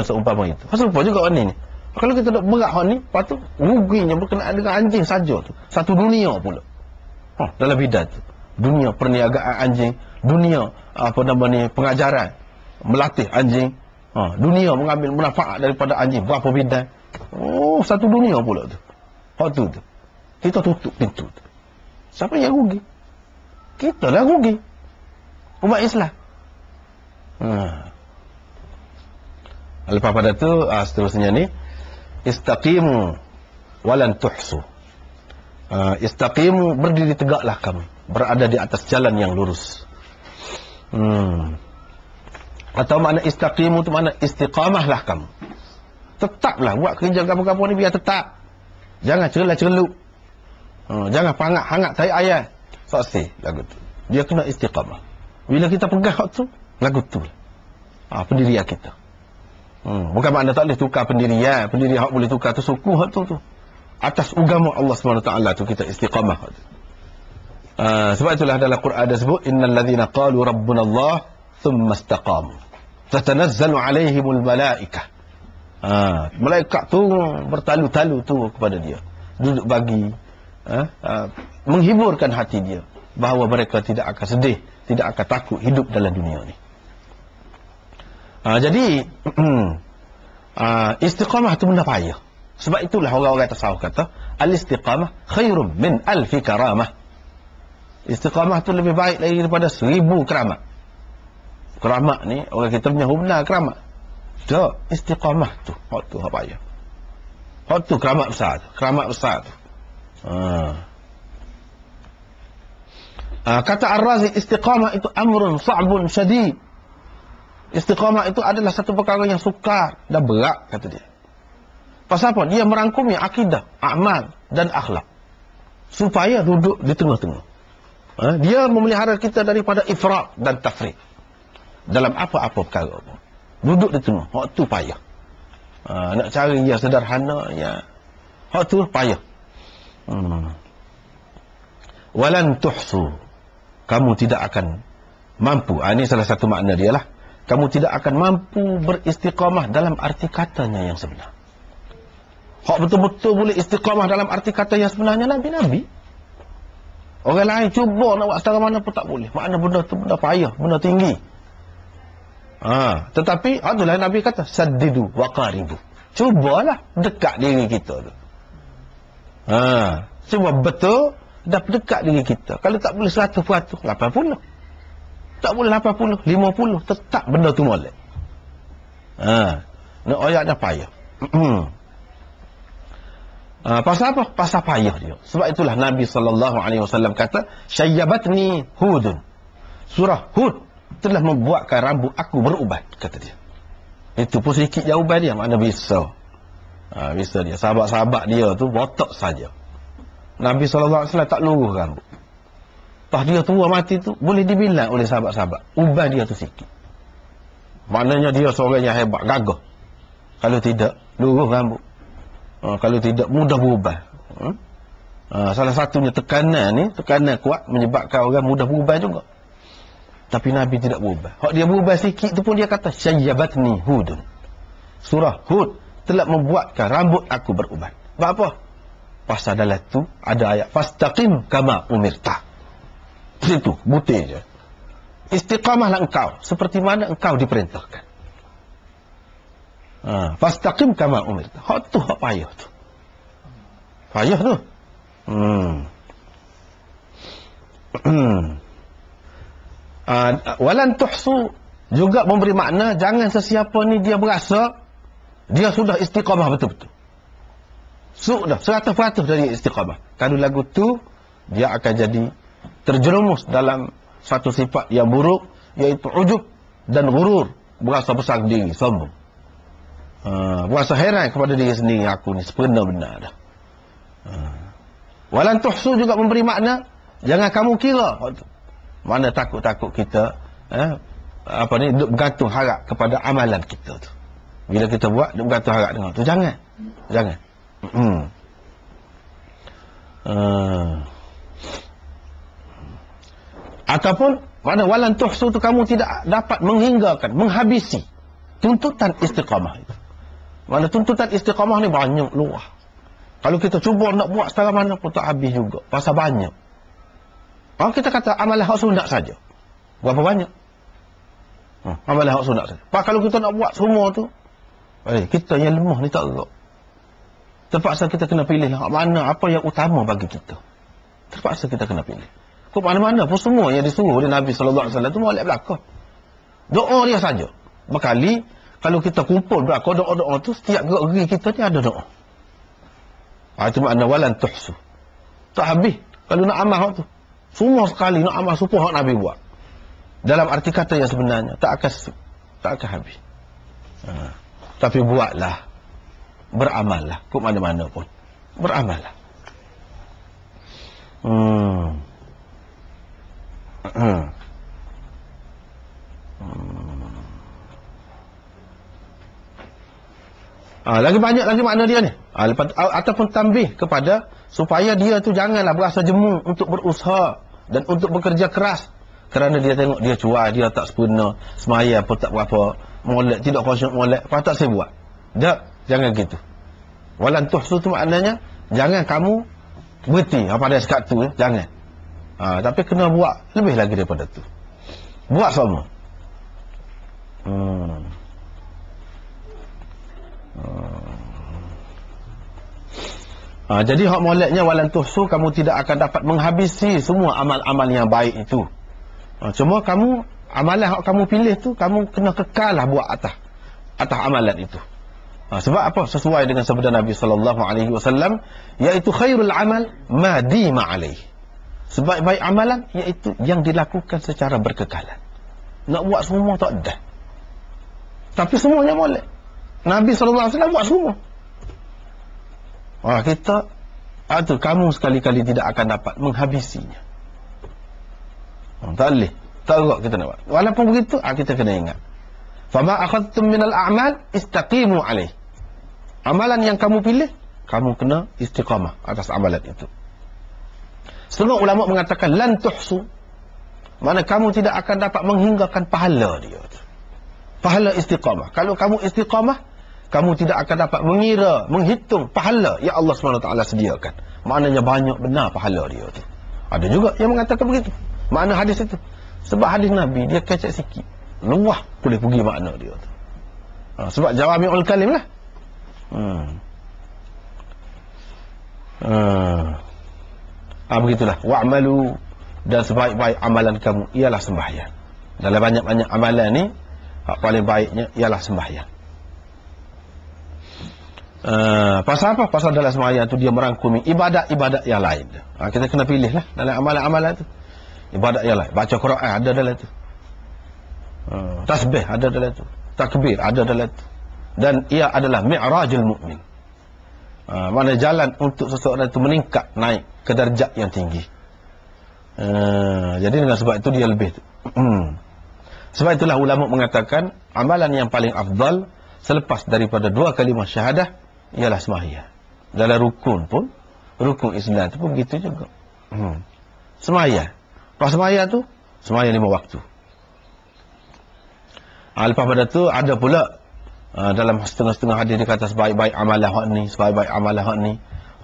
seumpama itu. Serupa juga orang ni. Kalau kita nak berat hak ni, lepas tu ruginya berkenaan dengan anjing saja tu. Satu dunia pula. Dalam bidang tu. Dunia perniagaan anjing, dunia pengajaran, melatih anjing, dunia mengambil manfaat daripada anjing, berapa bidang. Satu dunia pula tu. Hak tu. Kita tutup pintu tu. Siapa yang rugi? Kita lah rugi. Umat Islam. Lepas pada tu seterusnya ni, istaqimu walan tuhsu. Istaqimu, berdiri tegaklah kamu, berada di atas jalan yang lurus. Atau makna istaqimu tu makna istiqamahlah kamu. Tetaplah buat kerja apa-apa ni, biar tetap. Jangan cerlah-cerlup. Jangan hangat tai ayat. Saksi lagu tu. Dia kena istiqamah. Bila kita pegang hak tu, lagu tu. Pendirian kita. Bukan makna tak boleh tukar pendirian. Pendirian hak boleh tukar tu suku hak tu. Atas agama Allah SWT tu kita istiqamah. Sebab itulah dalam Quran ada sebut innal ladzina qalu rabbuna Allah thumma istaqamu tatanazzalu alaihimul malaikah. Malaikat tu bertalu-talu tu kepada dia, duduk bagi menghiburkan hati dia bahawa mereka tidak akan sedih, tidak akan takut hidup dalam dunia ni. Jadi istiqamah tu benda payah. Sebab itulah orang-orang tasawuf kata al-istiqamah khairum min alfi karamah. Istiqamah tu lebih baik lagi daripada 1000 keramat. Keramat ni orang kita punya hubna keramat. Tak, istiqamah tu hak tu hak payah. Hak tu keramat besar tu, keramat besar tu. Kata Ar-Razi, istiqamah itu amrun sa'bun syadid. Istiqamah itu adalah satu perkara yang sukar dan berat, kata dia. Pasal apa? Dia merangkumi akidah, amal dan akhlak. Supaya duduk di tengah-tengah. Dia memelihara kita daripada ifrat dan tafrit. Dalam apa-apa perkara pun. Duduk di tengah. Hak tu payah. Nak cari yang sederhana, ya. Hak tu payah. Walan tuhsu. Kamu tidak akan mampu. Ini salah satu makna dia lah. Kamu tidak akan mampu beristiqamah dalam arti katanya yang sebenar. Hak betul-betul boleh istiqamah dalam arti kata yang sebenarnya Nabi-Nabi. Orang lain cuba nak buat setara mana pun tak boleh. Makna benda tu benda payah, benda tinggi. Tetapi adalah Nabi kata saddidu wa qaribu. Cubalah dekat diri kita tu. Cuba betul dah dekat diri kita. Kalau tak boleh 100%, 80. Tak boleh 80, 50, tetap benda tu molek. Nak ayatnya payah. Pasal apa? Pasal payah dia. Sebab itulah Nabi SAW kata, syayyabatni Hudun. Surah Hud telah membuatkan rambut aku berubat, kata dia. Itu pun sedikit jawaban dia, makna bisa. Bisa dia. Sahabat-sahabat dia tu botak saja. Nabi SAW tak luruh rambut. Pas dia tua mati tu, boleh dibilang oleh sahabat-sahabat. Uban dia tu sikit. Maknanya dia seorang yang hebat, gagah. Kalau tidak, luruh rambut. Kalau tidak, mudah berubah. Salah satunya tekanan ni, tekanan kuat menyebabkan orang mudah berubah juga. Tapi Nabi tidak berubah. Hak dia berubah sikit tu pun dia kata syayyabatni Hudun. Surah Hud telah membuatkan rambut aku berubat. Sebab apa? Pasal dalam tu ada ayat fastaqim kama umirta. Itu butir je. Istiqamahlah engkau seperti mana engkau diperintahkan. Fastaqim kama umirta. Hak tu hak payah tu. Payah tu. Walan tuhsu juga memberi makna jangan sesiapa ni dia berasa dia sudah istiqamah betul-betul. Sudah 100% dari istiqamah. Kalau lagu tu dia akan jadi terjerumus dalam satu sifat yang buruk, iaitu ujub dan ghurur, berasa besar diri, sombong. Berasa heran kepada diri sendiri, aku ni sebenar-benar dah. Walan tuhsu juga memberi makna jangan kamu kira. Mana takut-takut kita duk bergantung harap kepada amalan kita tu. Bila kita buat duk bergantung harap dengan tu, jangan. Ataupun mana walan tuhsu tu kamu tidak dapat menghinggakan, menghabisi tuntutan istiqamah itu. Mana tuntutan istiqamah ni banyak luah. Kalau kita cuba nak buat setara mana pun tak habis juga. Pasal banyak. Kalau kita kata amalan hak sunat saja. Berapa banyak? Amalan hak sunat saja. Pak kalau kita nak buat semua tu, kita yang lemah ni tak gerak. Terpaksa kita kena pilih lah mana apa yang utama bagi kita. Terpaksa kita kena pilih. Kau mana-mana pun semua yang disuruh oleh Nabi sallallahu alaihi wasallam tu molek belaka. Doa dia saja. Berkali kalau kita kumpul belaka doa-doa tu setiap gerak-geri kita ni ada doa. Itu makna walan tuhsu. Tak habis kalau nak amal hak tu. Semua sekali nak amal supaya hak Nabi buat. Dalam arti kata yang sebenarnya tak akan habis. Tapi buatlah. Beramallah ke mana-mana pun. Beramallah. Lagi banyak lagi makna dia ni. Ataupun tambih kepada supaya dia tu janganlah berasa jemu untuk berusaha dan untuk bekerja keras. Kerana dia tengok dia cuai, dia tak sempurna, semaya pun tak berapa, molek, tidak khusyuk molek, patut saya buat. Tak, jangan gitu. Walan tuhsu tu maknanya jangan kamu berhenti pada sekat tu, jangan. Tapi kena buat lebih lagi daripada tu. Buat semua. Jadi hak moleknya walan tuhsu, kamu tidak akan dapat menghabisi semua amal-amal yang baik itu. Cuma kamu amalan hak kamu pilih tu kamu kena kekallah buat atas amalan itu. Sebab apa? Sesuai dengan sabda Nabi sallallahu alaihi wasallam, iaitu khairul amal ma dima alaih. Sebaik-baik amalan iaitu yang dilakukan secara berkekalan. Nak buat semua tak ada. Tapi semuanya molek. Nabi sallallahu alaihi wasallam buat semua. Kita kamu sekali-kali tidak akan dapat menghabisinya. Tak boleh. Tak gerak kita nak buat. Walaupun begitu, kita kena ingat. Fama akhadtum minal a'mal istaqimu alaih. Amalan yang kamu pilih, kamu kena istiqamah atas amalan itu. Setengah ulama mengatakan lan tuhsu, mana kamu tidak akan dapat menghinggakan pahala dia. Pahala istiqamah. Kalau kamu istiqamah, kamu tidak akan dapat mengira, menghitung pahala yang Allah SWT sediakan. Maknanya banyak benar pahala dia tu. Ada juga yang mengatakan begitu. Makna hadis itu. Sebab hadis Nabi dia kecek sikit. Luah boleh pergi makna dia tu. Sebab jawami'ul kalim lah. Begitulah. Wa'malu, dan sebaik-baik amalan kamu ialah sembahyang. Dalam banyak-banyak amalan ni, paling baiknya ialah sembahyang. Pasal apa? Pasal dalam sembahyang tu dia merangkumi ibadat-ibadat yang lain. Kita kena pilih lah dalam amalan-amalan tu. Ibadat yang lain. Baca Quran ada dalam tu. Tasbih ada dalam tu. Takbir ada dalam tu. Dan ia adalah mi'rajul mu'min. Mana jalan untuk seseorang itu meningkat, naik ke darjat yang tinggi. Jadi dengan sebab itu dia lebih tu. Sebab itulah ulama mengatakan amalan yang paling afdal selepas daripada dua kalimah syahadah ialah sembahyang. Dalam rukun pun, rukun Islam itu pun begitu juga. Sembahyang. Pas sembahyang tu, sembahyang 5 waktu. Lepas pada tu ada pula dalam setengah-setengah hadis dia kata sebaik-baik amalan hak ni, sebaik-baik amalan hak ni.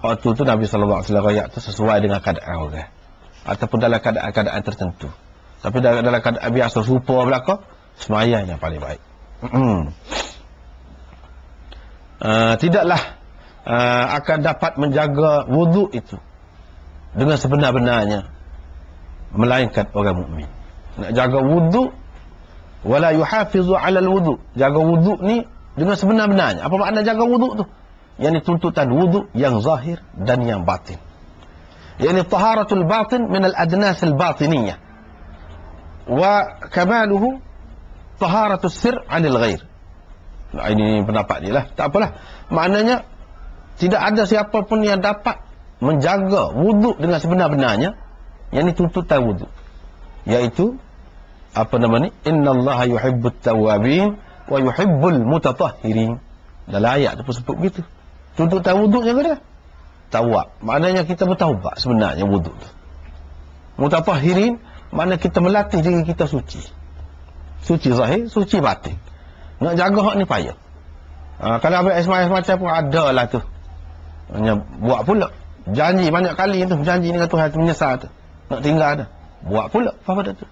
Hak tu Nabi sallallahu alaihi wasallam ayat tu sesuai dengan keadaan orang. Ataupun dalam keadaan tertentu. Tapi dalam keadaan biasa serupa belaka, sembahyang yang paling baik. Tidaklah akan dapat menjaga wuduk itu dengan sebenar-benarnya melainkan orang mukmin. Nak jaga wuduk, wala yuhafizu 'ala al-wudu. Jaga wuduk ni dengan sebenar-benarnya. Apa makna jaga wuduk tu? Yani tuntutan wuduk yang zahir dan yang batin. Yani taharatul batin min al-adnas al-batiniyah. Wa kamaluhu taharatus sir 'anil ghair. Ini pendapat dia lah. Tak apalah. Maknanya tidak ada siapa pun yang dapat menjaga wuduk dengan sebenar-benarnya. Yang ini tuntutan wuduk, iaitu apa nama ni, innallaha yuhibbut tawwabin wa yuhibbul mutatahhirin. Dalam ayat tu pun sebut begitu. Tuntutan wuduknya kena tawab, maknanya kita bertaubat sebenarnya wuduk tu. Mutatahhirin makna kita melatih diri kita suci. Suci zahir, suci batin. Nak jaga hak ni payah. Kalau ambil semacam pun ada lah tu. Hanya buat pula. Janji banyak kali tu. Janji dengan Tuhan tu menyesal tu. Nak tinggal tu. Buat pula. Apa pada tu.